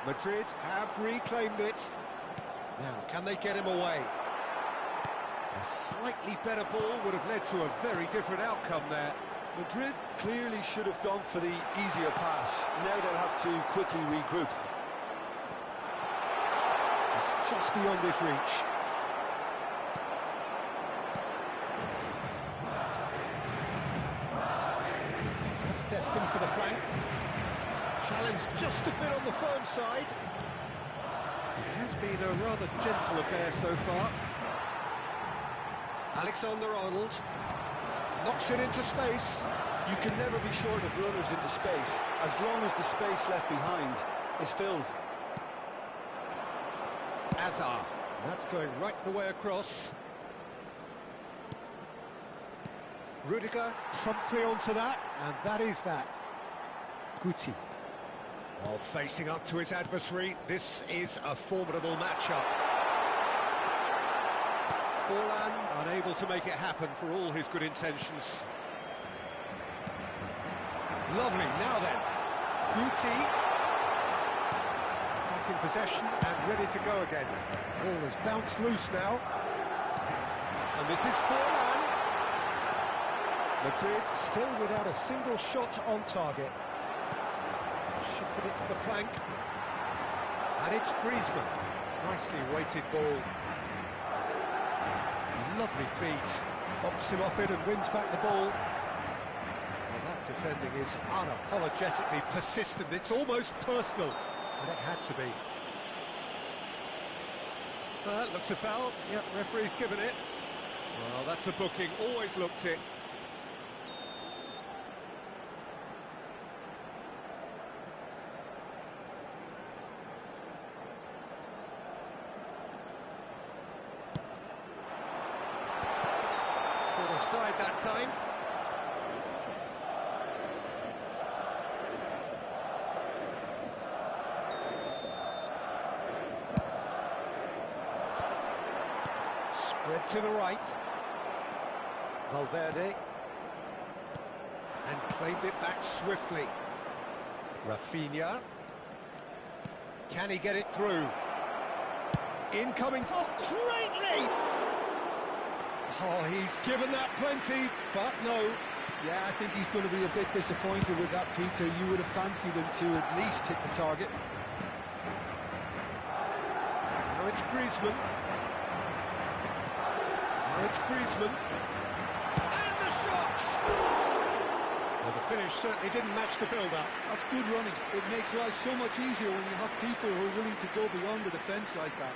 Madrid have reclaimed it. Now, can they get him away? A slightly better ball would have led to a very different outcome there. Madrid clearly should have gone for the easier pass. Now they'll have to quickly regroup. It's just beyond his reach. That's destined for the flank. Challenge just a bit on the firm side. It has been a rather gentle affair so far. Alexander-Arnold knocks it into space. You can never be short of runners into space, as long as the space left behind is filled. Azar. That's going right the way across. Rudiger promptly onto that, and that is that. Guti. Oh, facing up to his adversary, this is a formidable matchup. Forlan unable to make it happen for all his good intentions. Lovely, now then. Guti. Back in possession and ready to go again. Ball has bounced loose now. And this is Forlan. Madrid still without a single shot on target. Shifted it to the flank. And it's Griezmann. Nicely weighted ball. Lovely feet. Bops him off it and wins back the ball. Well, that defending is unapologetically persistent. It's almost personal. And it had to be. That looks a foul. Yep, referee's given it. Well, that's a booking. Always looked it. Offside that time. Spread to the right. Valverde. And claimed it back swiftly. Rafinha. Can he get it through? Incoming. Oh, great leap! Oh, he's given that plenty, but no. Yeah, I think he's going to be a bit disappointed with that, Peter. You would have fancied him to at least hit the target. Now it's Griezmann. Now it's Griezmann. And the shots! Well, the finish certainly didn't match the build-up. That's good running. It makes life so much easier when you have people who are willing to go beyond the defence like that.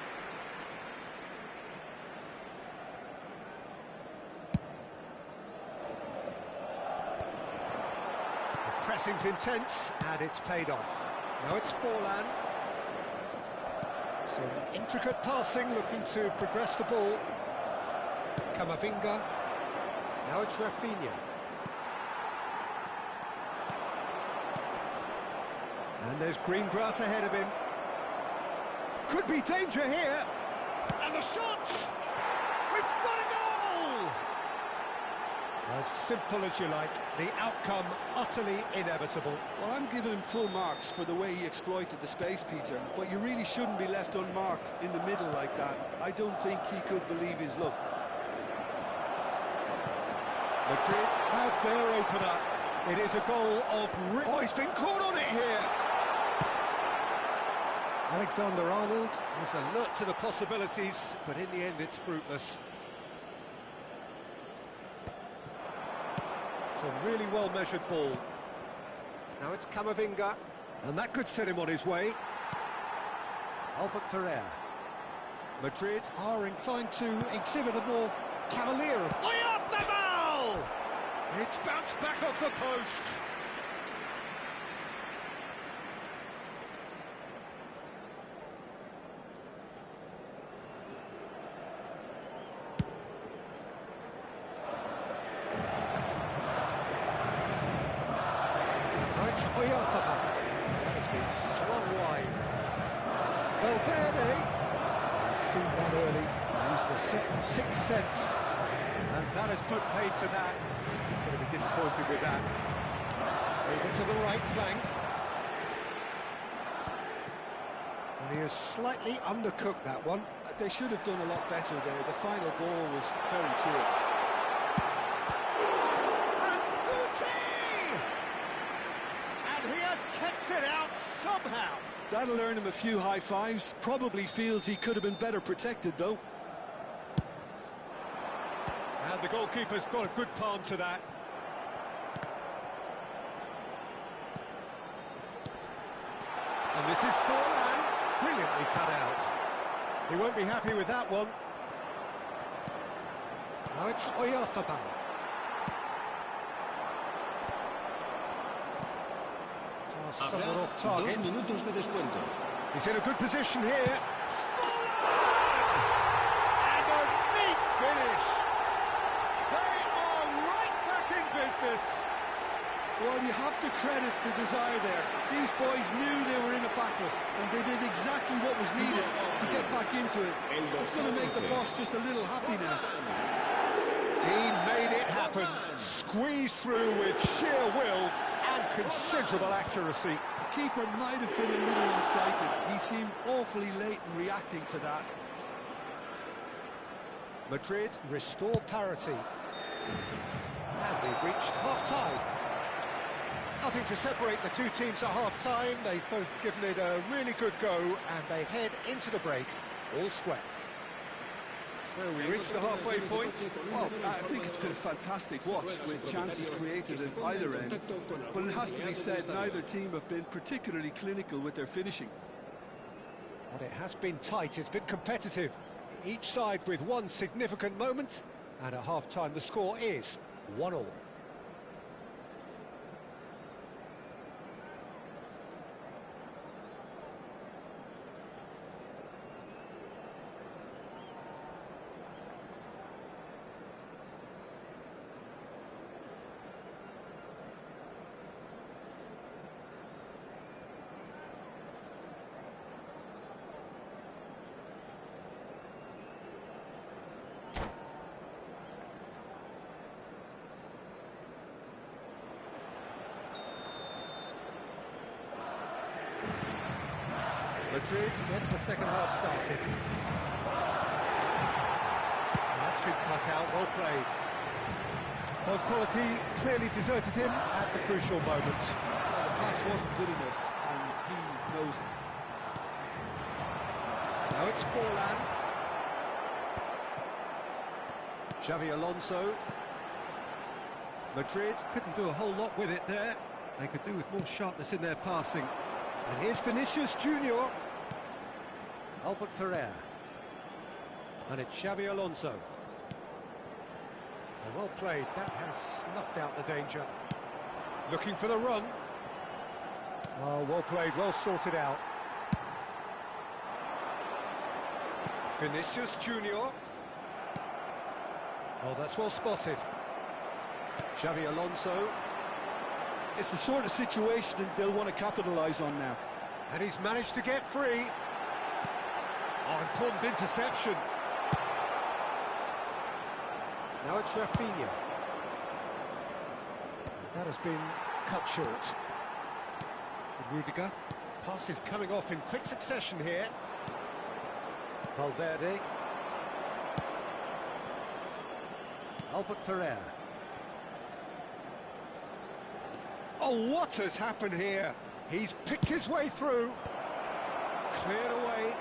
Pressing's intense, and it's paid off. Now it's Forlan. Some intricate passing, looking to progress the ball. Camavinga. Now it's Rafinha. And there's green grass ahead of him. Could be danger here. And the shot! We've got a goal! As simple as you like, the outcome utterly inevitable. Well, I'm giving him full marks for the way he exploited the space, Peter, but you really shouldn't be left unmarked in the middle like that. I don't think he could believe his luck. Madrid have their opener. It is a goal of... Oh, he's been caught on it here! Alexander-Arnold is alert to the possibilities, but in the end it's fruitless. It's a really well-measured ball. Now it's Camavinga, and that could set him on his way. Albert Ferrer. Madrid are inclined to exhibit a more cavalier... Off the ball! It's bounced back off the post. That has been slung wide. Valverde, seen that early, used the second sixth sense, and that has put paid to that. He's going to be disappointed with that. Over to the right flank. He has slightly undercooked that one. They should have done a lot better there. The final ball was very clear. And Guti! And he has kept it out somehow. That'll earn him a few high fives. Probably feels he could have been better protected, though. And the goalkeeper's got a good palm to that. And this is Forlan, brilliantly cut out. He won't be happy with that one. Now it's Oyarzabal. Somewhat off target. He's in a good position here. And a neat finish. They are right back in business. Well, you have to credit the desire there. These boys knew they were in a battle, and they did exactly what was needed to get back into it. That's going to make the boss just a little happy now. He made it happen. Squeezed through with sheer will and considerable accuracy. The keeper might have been a little unsighted. He seemed awfully late in reacting to that. Madrid restore parity. And we've reached half-time. Nothing to separate the two teams at half-time. They've both given it a really good go, and they head into the break all square. So we reach the halfway point. Well, I think it's been a fantastic watch with chances created at either end. But it has to be said, neither team have been particularly clinical with their finishing. But it has been tight, it's been competitive. Each side with one significant moment, and at half-time the score is 1-1. Madrid get the second half started. That's been cut out, well played. Well, quality clearly deserted him at the crucial moment. Well, the pass wasn't good enough, and he knows it. Now it's Forlan. Xavi Alonso. Madrid couldn't do a whole lot with it there. They could do with more sharpness in their passing. And here's Vinicius Junior. Albert Ferrer. And it's Xavi Alonso. And well played, that has snuffed out the danger. Looking for the run. Oh, well played, well sorted out. Vinicius Junior. Oh, that's well spotted. Xavi Alonso. It's the sort of situation that they'll want to capitalise on now. And he's managed to get free. Oh, important interception. Now it's Rafinha. That has been cut short. With Rudiger. Passes coming off in quick succession here. Valverde. Albert Ferrer. Oh, what has happened here? He's picked his way through. Cleared away.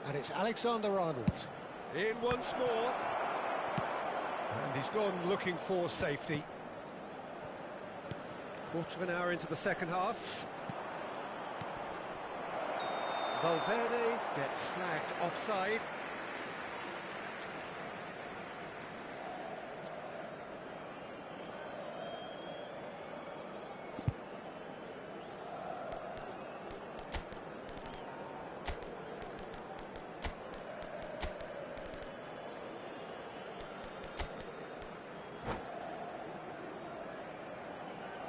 And it's Alexander-Arnold. In once more. And he's gone looking for safety. Quarter of an hour into the second half. Valverde gets flagged offside.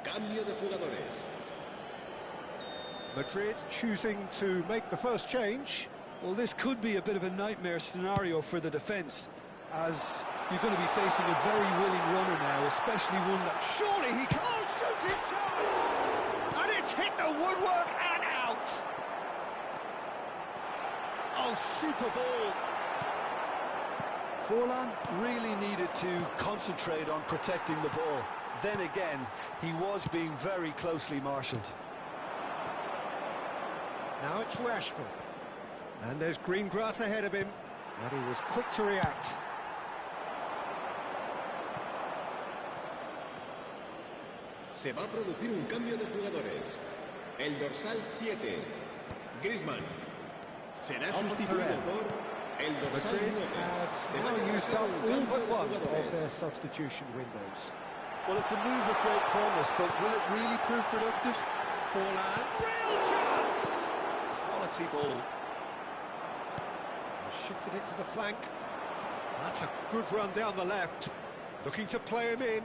Cambio de jugadores. Madrid choosing to make the first change. Well, this could be a bit of a nightmare scenario for the defence, as you're going to be facing a very willing runner now, especially one that... Surely he can't shoot it chance! And it's hit the woodwork and Oh, super ball. Forlan really needed to concentrate on protecting the ball. Then again, he was being very closely marshalled. Now it's Rashford. And there's green grass ahead of him. And he was quick to react. Se va a producir un cambio de jugadores. El dorsal 7, Griezmann, será sustituido por el dorsal Madrid 9. have now used up all but one of their substitution windows. Well, it's a move of great promise, but will it really prove productive? Forlan, real chance! Quality ball. Shifted it to the flank. That's a good run down the left. Looking to play him in.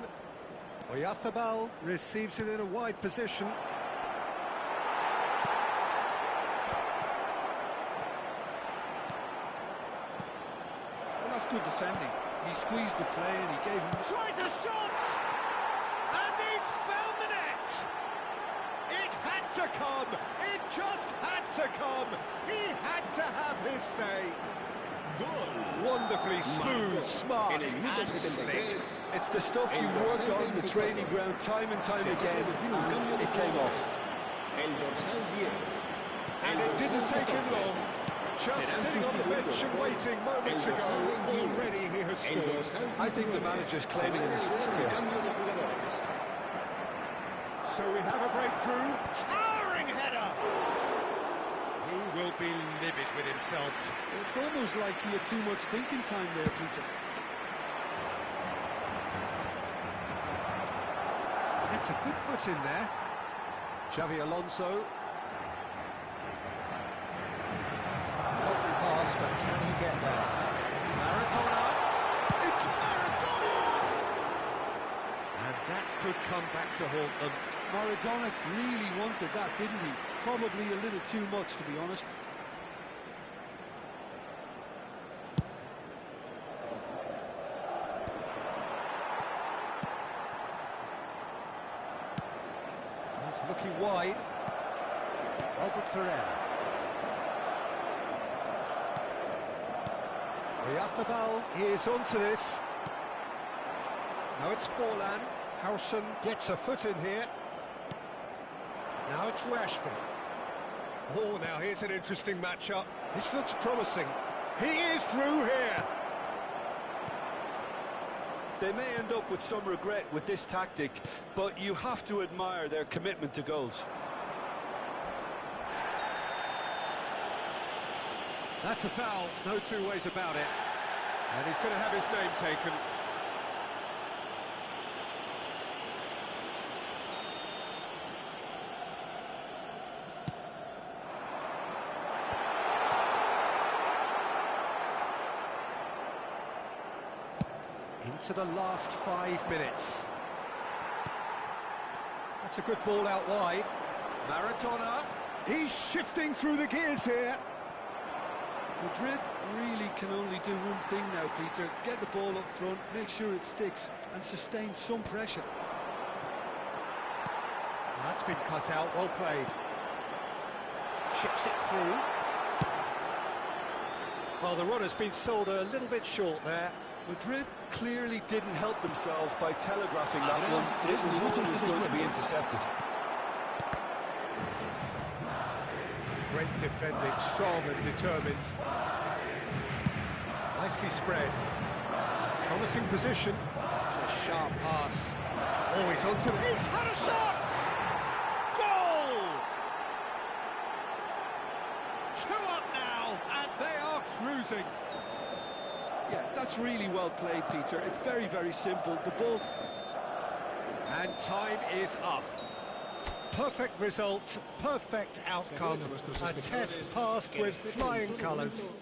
Oyarzabal receives it in a wide position. Well, that's good defending. He squeezed the play and he gave him... Tries a shot! And he's found the net! It had to come! It just had to come! He had to have his say! Wonderfully smooth, smart and slick. It's the stuff you work on the training ground time and time again, and it came off. And it didn't take him long. Just sitting on the bench and waiting moments ago, already he has scored. I think the manager's claiming an assist here. So we have a breakthrough. Towering header! He will be livid with himself. It's almost like he had too much thinking time there, Peter. That's a good foot in there. Xavi Alonso. Lovely pass, but can he get there? Maradona. It's Maradona! And that could come back to haunt them. Maradona really wanted that, didn't he? Probably a little too much, to be honest. He's looking wide. Albert Ferrer. Oyarzabal is onto this. Now it's Forlan. Howson gets a foot in here. Now it's Rashford. Oh, now here's an interesting matchup. This looks promising. He is through here. They may end up with some regret with this tactic, but you have to admire their commitment to goals. That's a foul, no two ways about it. And he's going to have his name taken. Into the last 5 minutes. That's a good ball out wide. Maradona, he's shifting through the gears here. Madrid really can only do one thing now, Peter. Get the ball up front, make sure it sticks, and sustain some pressure. That's been cut out, well played. Chips it through. Well, the run has been sold a little bit short there. Madrid clearly didn't help themselves by telegraphing that one. It was always going to be intercepted. Great defending, strong and determined. Nicely spread. It's a promising position. It's a sharp pass. Oh, he's onto it. He's had a shot! Goal! 2 up now, and they are cruising. Yeah, that's really well played, Peter. It's very, very simple. The ball... And time is up. Perfect result, perfect outcome. A test passed with flying colours.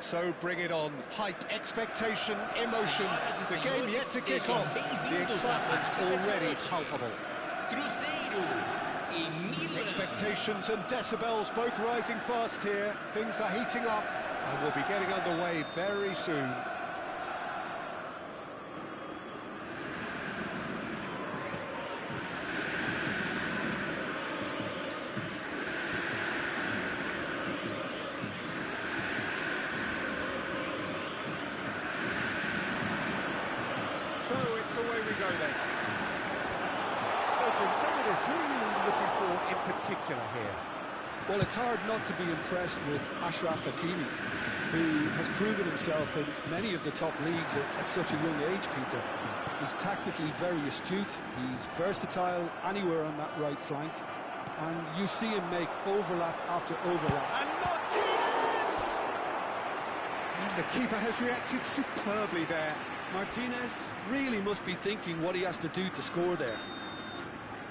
So bring it on. Hype, expectation, emotion. The game yet to kick off. The excitement's already palpable. Expectations and decibels both rising fast here. Things are heating up and we'll be getting underway very soon. So it's away we go then. So Jim, tell me this, who are you looking for in particular here? Well, it's hard not to be impressed with Achraf Hakimi, who has proven himself in many of the top leagues at such a young age, Peter. He's tactically very astute, he's versatile anywhere on that right flank, and you see him make overlap after overlap. And Martinez! And the keeper has reacted superbly there. Martinez really must be thinking what he has to do to score there.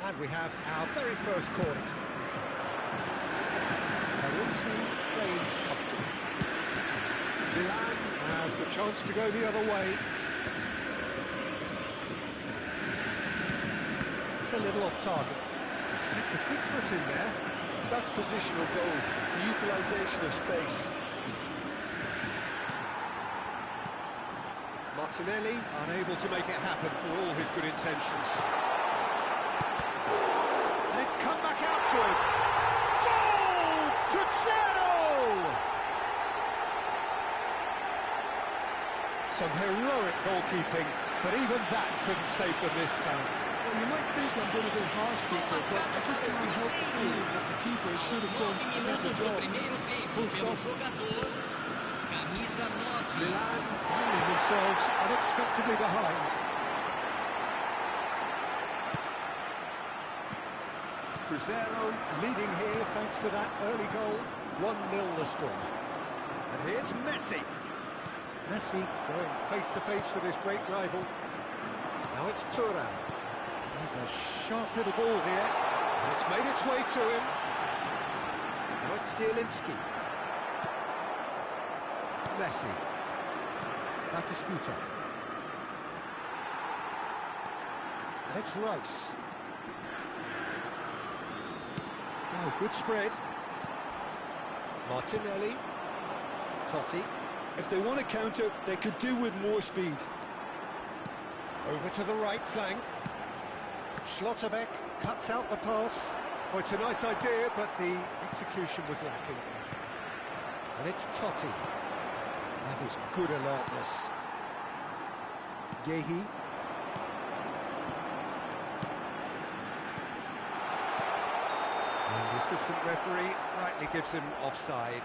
And we have our very first corner. Peruzzi claims comfortably. Milan has the chance to go the other way. It's a little off target. It's a good foot in there. That's positional goal, the utilisation of space. Martinelli unable to make it happen for all his good intentions. And it's come back out to him. Goal! Cruzeiro! Some heroic goalkeeping, but even that couldn't save them this time. Well, you might think I'm being a bit harsh, Peter, but I just can't help feeling that the keeper should have done a better job. Full stop. Milan finding themselves unexpectedly behind. Cruzeiro leading here thanks to that early goal. 1-0 the score. And here's Messi. Messi going face-to-face with his great rival. Now it's Thuram. He's a sharp little ball here. And it's made its way to him. Now it's Zielinski. Messi. Batistuta. And it's Rice. Oh, good spread. Martinelli. Totti. If they want to counter, they could do with more speed. Over to the right flank. Schlotterbeck cuts out the pass. Oh, it's a nice idea, but the execution was lacking. And it's Totti. That is good alertness. Gehi. And the assistant referee rightly gives him offside.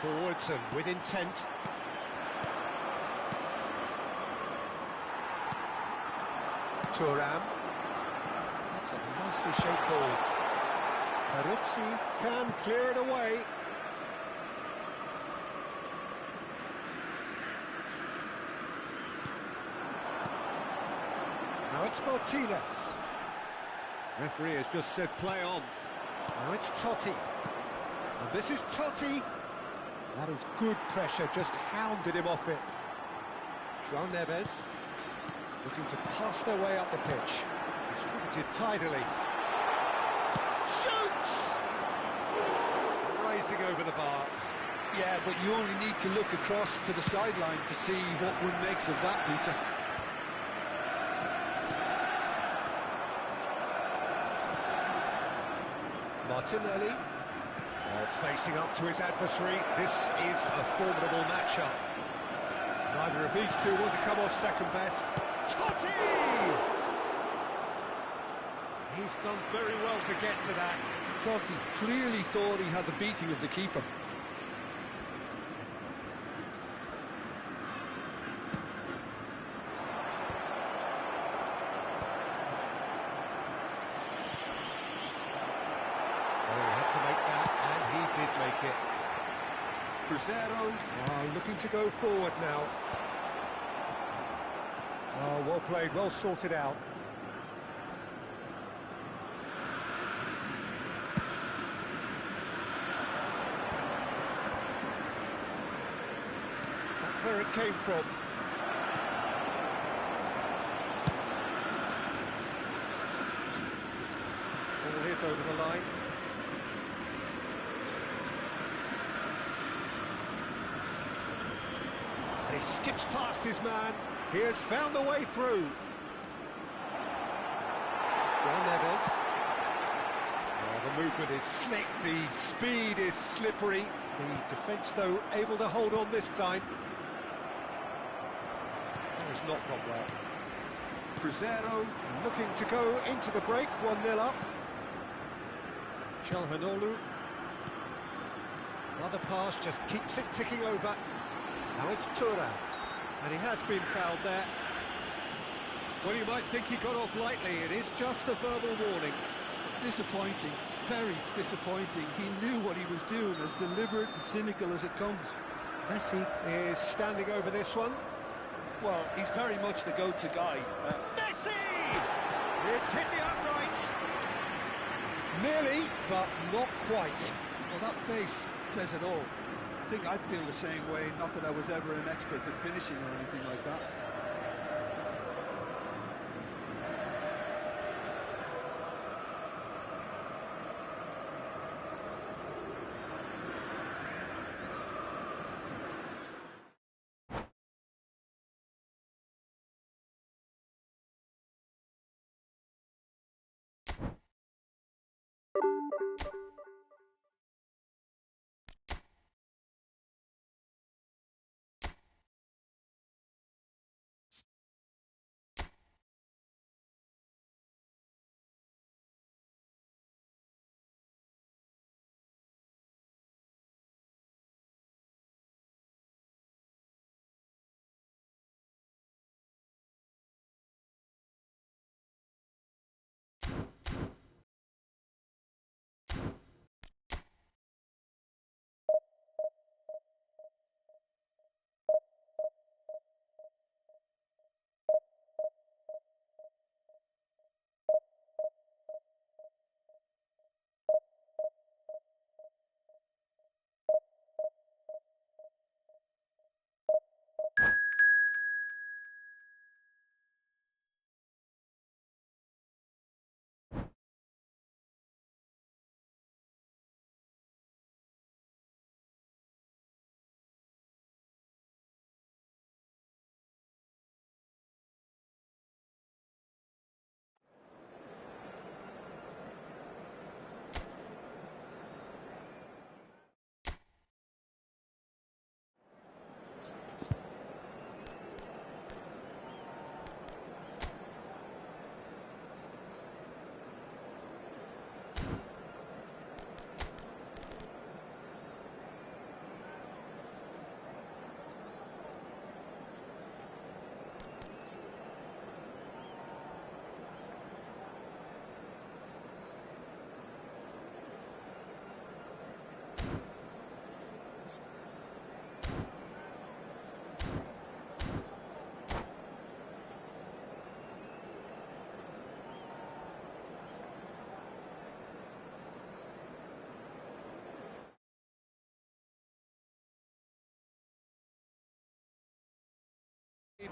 Forwards and with intent. Thuram. That's a nicely shaped ball. Peruzzi can clear it away. Now it's Martinez. Referee has just said play on. Now it's Totti. And this is Totti. That is good pressure, just hounded him off it. João Neves. Looking to pass their way up the pitch. Distributed tidily. Shoots! Rising over the bar. Yeah, but you only need to look across to the sideline to see what one makes of that, Peter. Martinelli. Facing up to his adversary. This is a formidable matchup. Neither of these two want to come off second best. Totti! He's done very well to get to that. Totti clearly thought he had the beating of the keeper. Oh, he had to make that, and he did make it. Cruzeiro are looking to go forward now. Oh, well played, well sorted out. That's where it came from. Ball is over the line. And he skips past his man. He has found the way through. John Neves. Oh, the movement is slick, the speed is slippery. The defence, though, able to hold on this time. That has not gone well. Cruzeiro looking to go into the break, 1-0 up. Çalhanoğlu. Another pass just keeps it ticking over. Now it's Tura, and he has been fouled there. Well, you might think he got off lightly. It is just a verbal warning. Disappointing, very disappointing. He knew what he was doing, as deliberate and cynical as it comes. Messi is standing over this one. Well, he's very much the go-to guy. Messi! It's hit the upright. Nearly, but not quite. Well, that face says it all. I think I'd feel the same way, not that I was ever an expert at finishing or anything like that.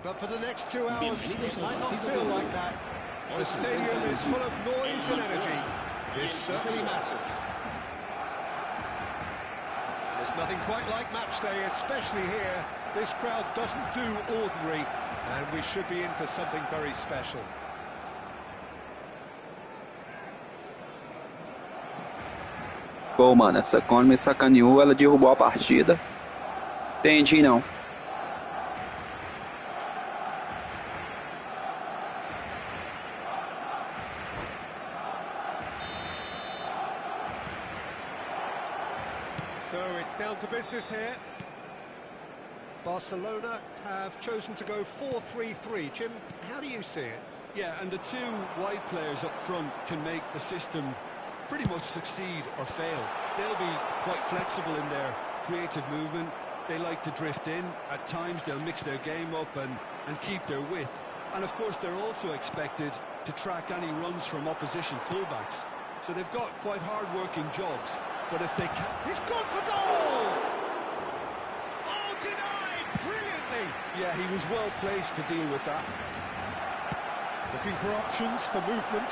But for the next 2 hours, it might not feel like that. The stadium is full of noise and energy. This certainly matters. There's nothing quite like match day, especially here. This crowd doesn't do ordinary, and we should be in for something very special. Pô, mano, essa Cone me sacaneou, ela derrubou a partida. Entendi, não. So it's down to business here. Barcelona have chosen to go 4-3-3. Jim, how do you see it? Yeah, and the two wide players up front can make the system pretty much succeed or fail. They'll be quite flexible in their creative movement. They like to drift in. At times they'll mix their game up and keep their width. And of course, they're also expected to track any runs from opposition fullbacks. So they've got quite hard-working jobs, but if they can... He's gone for goal! Oh, denied brilliantly! Yeah, he was well placed to deal with that. Looking for options for movement.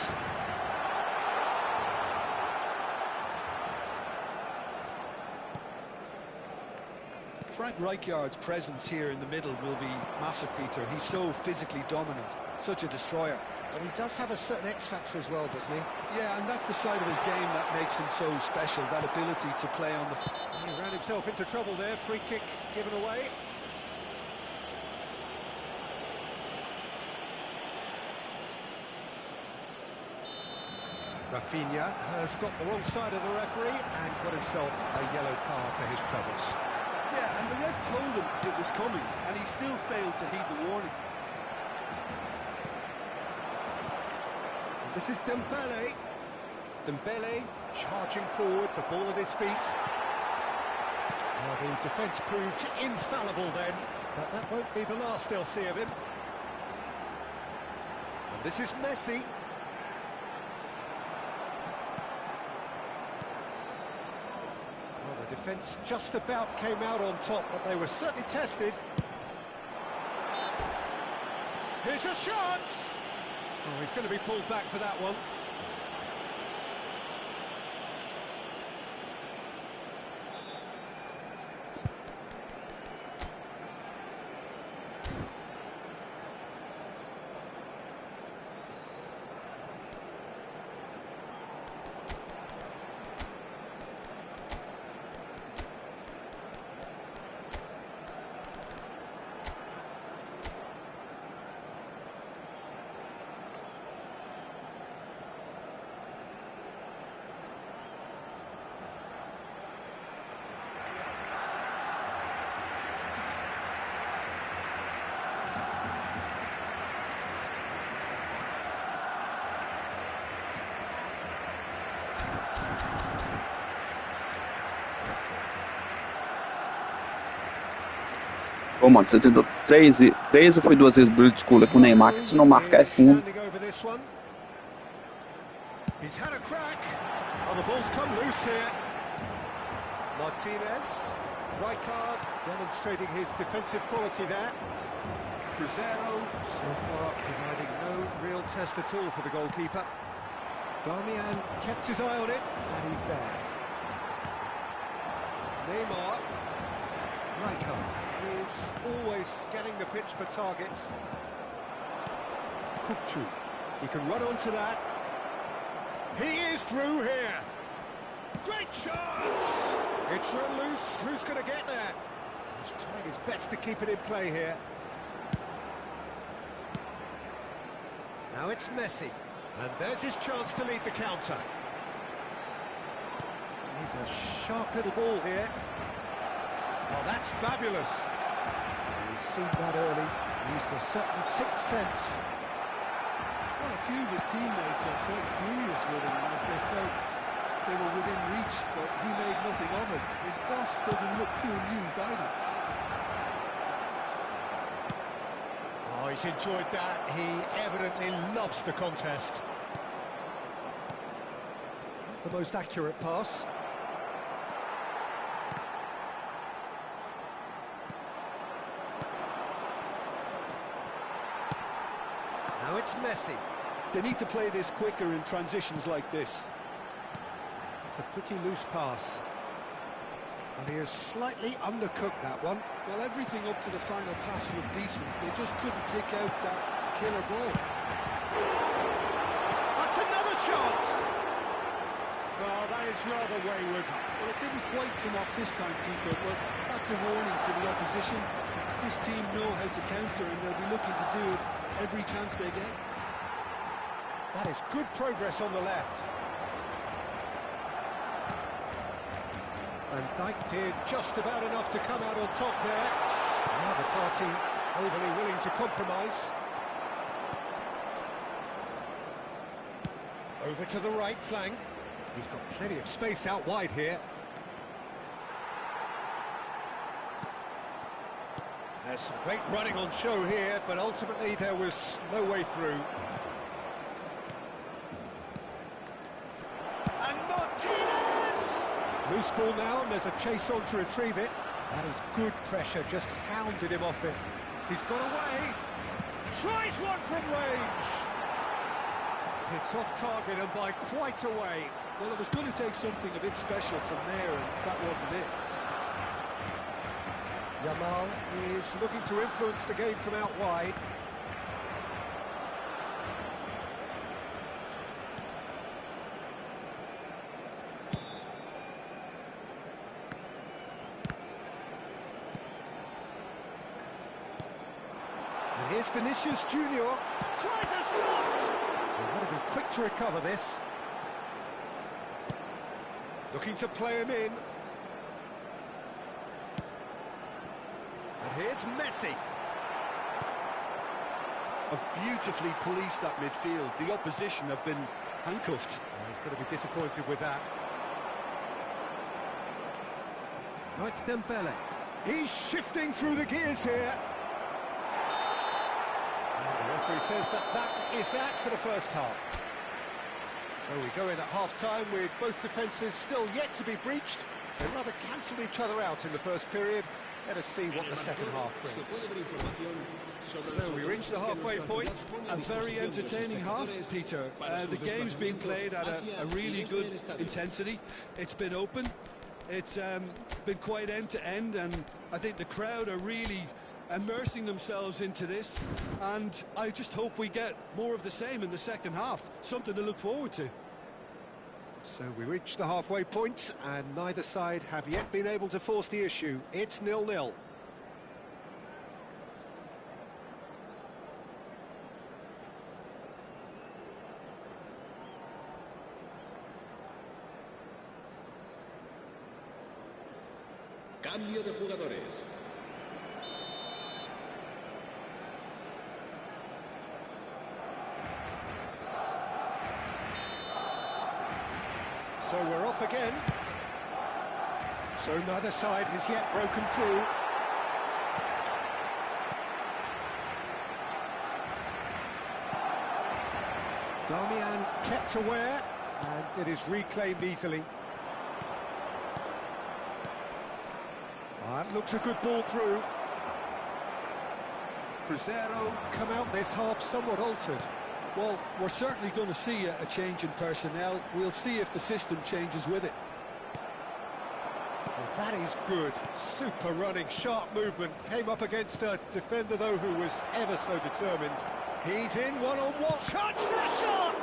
Frank Rijkaard's presence here in the middle will be massive, Peter. He's so physically dominant, such a destroyer. And he does have a certain X-factor as well, doesn't he? Yeah, and that's the side of his game that makes him so special, that ability to play on the... He ran himself into trouble there, free kick given away. Rafinha has got the wrong side of the referee and got himself a yellow card for his troubles. Yeah, and the ref told him it was coming, and he still failed to heed the warning. This is Dembele. Dembele charging forward, the ball at his feet. Well, the defence proved infallible then, but that won't be the last they'll see of him. And this is Messi. Well, the defence just about came out on top, but they were certainly tested. Here's a chance! Oh, he's going to be pulled back for that one. Pô, mano, você tentou três ou foi duas vezes Blitzkrieg com o Neymar, que se não marcar é fundo. He's had a crack. Oh, the ball's come loose here. Martinez, Rijkaard demonstrating his defensive quality there. Cruzeiro so far providing no real test at all for the goalkeeper. Darmian kept his eye on it, and he's there. Neymar. Rijkaard is always scanning the pitch for targets. Kupchu, he can run onto that. He is through here. Great chance! It's run loose. Who's going to get there? He's trying his best to keep it in play here. Now it's Messi. And there's his chance to lead the counter. He's a sharp little ball here. Oh, that's fabulous. He's seen that early. Used a certain sixth sense. Well, a few of his teammates are quite furious with him as they felt they were within reach, but he made nothing of it. His boss doesn't look too amused either. Oh, he's enjoyed that. He evidently loves the contest. Not the most accurate pass. Now it's Messi. They need to play this quicker in transitions like this. It's a pretty loose pass. And he has slightly undercooked that one. Well, everything up to the final pass looked decent. They just couldn't take out that killer ball. That's another chance! Oh, that is rather wayward. Well, it didn't quite come off this time, Peter, but that's a warning to the opposition. This team know how to counter, and they'll be looking to do it every chance they get. That is good progress on the left. And Dijk did just about enough to come out on top there. Now the party overly willing to compromise. Over to the right flank. He's got plenty of space out wide here. There's some great running on show here, but ultimately there was no way through. And Martinez! Loose ball now, and there's a chase on to retrieve it. That is good pressure, just hounded him off it. He's got away. Tries one from range. It's off target and by quite a way. Well, it was going to take something a bit special from there, and that wasn't it. Yamal is looking to influence the game from out wide. And here's Vinicius Junior. Tries a shot! They've got to be quick to recover this. Looking to play him in. And here's Messi. Have beautifully policed that midfield. The opposition have been handcuffed. Oh, he's going to be disappointed with that. Now it's Dembele. He's shifting through the gears here. And the referee says that is that for the first half. So we go in at half-time with both defences still yet to be breached. They rather cancelled each other out in the first period. Let us see what the second half brings. So we reached the halfway point. A very entertaining half, Peter. The game's been played at a really good intensity. It's been open. It's been quite end-to-end, and I think the crowd are really immersing themselves into this, and I just hope we get more of the same in the second half. Something to look forward to. So we reach the halfway point, and neither side have yet been able to force the issue. It's 0-0. Cambio de jugadores. So we're off again. So neither side has yet broken through. Darmian kept aware, and it is reclaimed easily. That looks a good ball through. Cruzeiro come out this half somewhat altered. Well, we're certainly going to see a change in personnel. We'll see if the system changes with it. Well, that is good. Super running, sharp movement. Came up against a defender, though, who was ever so determined. He's in one-on-one. Chance for a shot!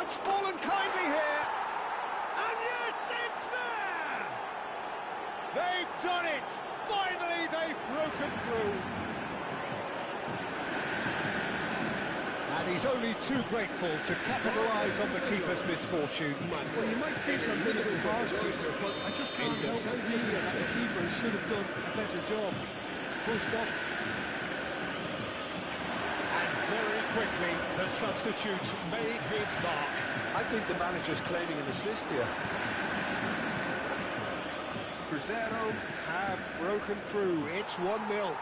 It's fallen kindly here. And yes, it's there! They've done it! Finally, they've broken through. And he's only too grateful to capitalise on the keeper's misfortune. Well, you might think I'm a little bit harsh, Peter, but I just can't help but feel that the keeper should have done a better job. Full stop. And very quickly, the substitute made his mark. I think the manager's claiming an assist here. Cruzeiro have broken through. It's 1-0.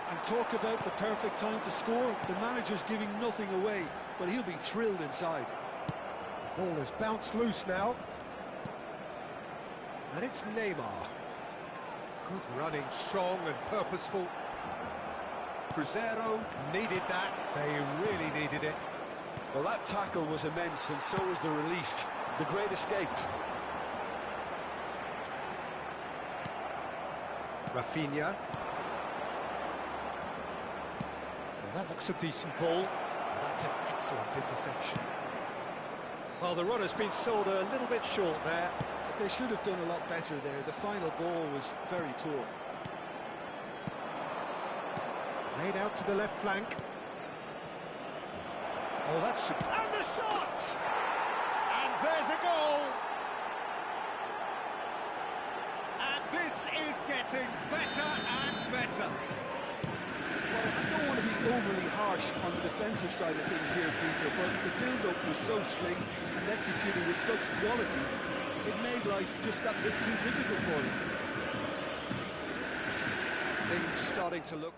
And talk about the perfect time to score. The manager's giving nothing away, but he'll be thrilled inside. The ball has bounced loose now. And it's Neymar. Good running, strong and purposeful. Cruzeiro needed that. They really needed it. Well, that tackle was immense, and so was the relief. The great escape. Rafinha. Well, that looks a decent ball. That's an excellent interception. Well, the runner's been sold a little bit short there. They should have done a lot better there. The final ball was very poor. Played out to the left flank. Oh, that's... And the shot! And there's a goal! And this is getting better and better. Well, I don't want to be overly harsh on the defensive side of things here, Peter, but the build-up was so slick and executed with such quality, it made life just that bit too difficult for him. Things starting to look